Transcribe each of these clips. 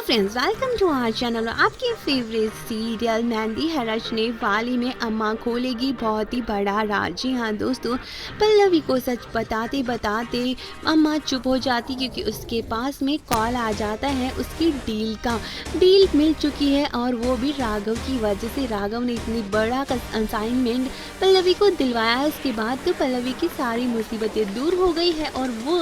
Friends, welcome to our channel. आपके favourite serial Mehndi Hai Rachne वाली में अम्मा खोलेगी बहुत ही बड़ा राज। जी हाँ दोस्तों, पल्लवी को सच बताते बताते अम्मा चुप हो जाती क्योंकि उसके पास में कॉल आ जाता है उसकी डील मिल चुकी है और वो भी राघव की वजह से। राघव ने इतनी बड़ा असाइनमेंट पल्लवी को दिलवाया है। उसके बाद तो पल्लवी की सारी मुसीबतें दूर हो गई है और वो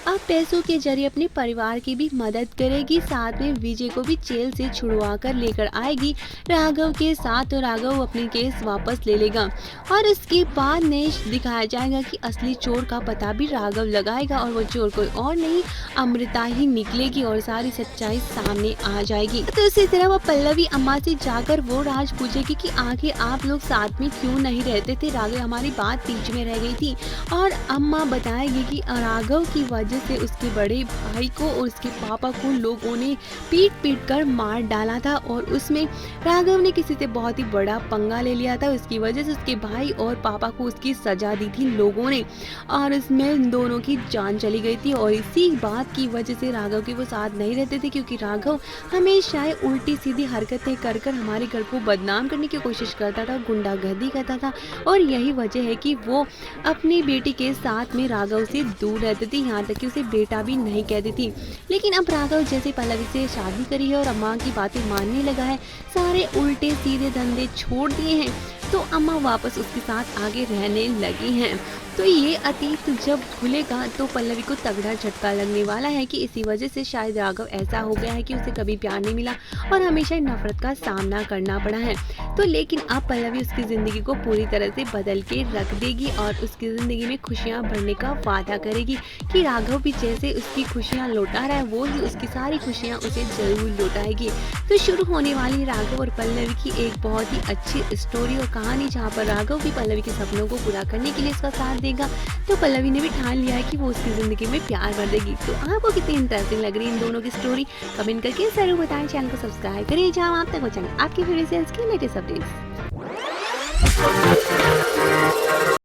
अब पैसों के जरिए अपने परिवार की भी मदद करेगी, साथ में विजय को भी जेल से छुड़वा कर लेकर आएगी राघव के साथ। तो राघव अपने केस वापस ले लेगा और इसके बाद ने दिखाया जाएगा कि असली चोर का पता भी राघव लगाएगा और वो चोर कोई और नहीं अमृता ही निकलेगी और सारी सच्चाई सामने आ जाएगी। तो इसी तरह वो पल्लवी अम्मा से जाकर वो राज पूछेगी कि आखिर आप लोग साथ में क्यों नहीं रहते थे, राघव हमारी बात बीच में रह गई थी। और अम्मा बताएगी कि राघव की वजह से उसके बड़े भाई को और उसके पापा को लोगों ने पीट कर मार डाला था और उसमें राघव ने किसी से बहुत ही बड़ा पंगा ले लिया था। उसकी वजह से उसके भाई और पापा को उसकी सजा दी थी लोगों ने और इसमें दोनों की जान चली गई थी। और इसी बात की वजह से राघव के वो साथ नहीं रहते थे क्योंकि राघव हमेशा उल्टी सीधी हरकतें कर हमारे घर को बदनाम करने की कोशिश करता था, गुंडागर्दी करता था और यही वजह है कि वो अपनी बेटी के साथ में राघव से दूर रहती थी, यहाँ तक कि उसे बेटा भी नहीं कहती थी। लेकिन अब राघव जैसे पल्लवी से शादी करी है और अम्मा की बातें मानने लगा है, सारे उल्टे सीधे धंधे छोड़ दिए हैं, तो अम्मा वापस उसके साथ आगे रहने लगी हैं। तो ये अतीत जब खुलेगा तो पल्लवी को तगड़ा झटका लगने वाला है कि इसी वजह से शायद राघव ऐसा हो गया है कि उसे कभी प्यार नहीं मिला और हमेशा नफरत का सामना करना पड़ा है। तो लेकिन अब पल्लवी उसकी ज़िंदगी को पूरी तरह से बदल के रख देगी और उसकी ज़िंदगी में खुशियाँ भरने का वादा करेगी कि राघव भी जैसे उसकी खुशियाँ लौटा रहा है वो ही उसकी सारी खुशियाँ उसे जरूर लौटाएगी। तो शुरू होने वाली राघव और पल्लवी की एक बहुत ही अच्छी स्टोरी और कहानी, जहाँ पर राघव भी पल्लवी के सपनों को पूरा करने के लिए इसका साथ देगा। तो पल्लवी ने भी ठान लिया है कि वो उसकी जिंदगी में प्यार भर देगी। तो आपको कितनी इंटरेस्टिंग लग रही है इन दोनों की स्टोरी, कमेंट करके जरूर बताएं। चैनल को सब्सक्राइब करिए जहां आप तक पहुंचाएंगे आपके फेवरेट सीरियल्स की लेटेस्ट अपडेट्स।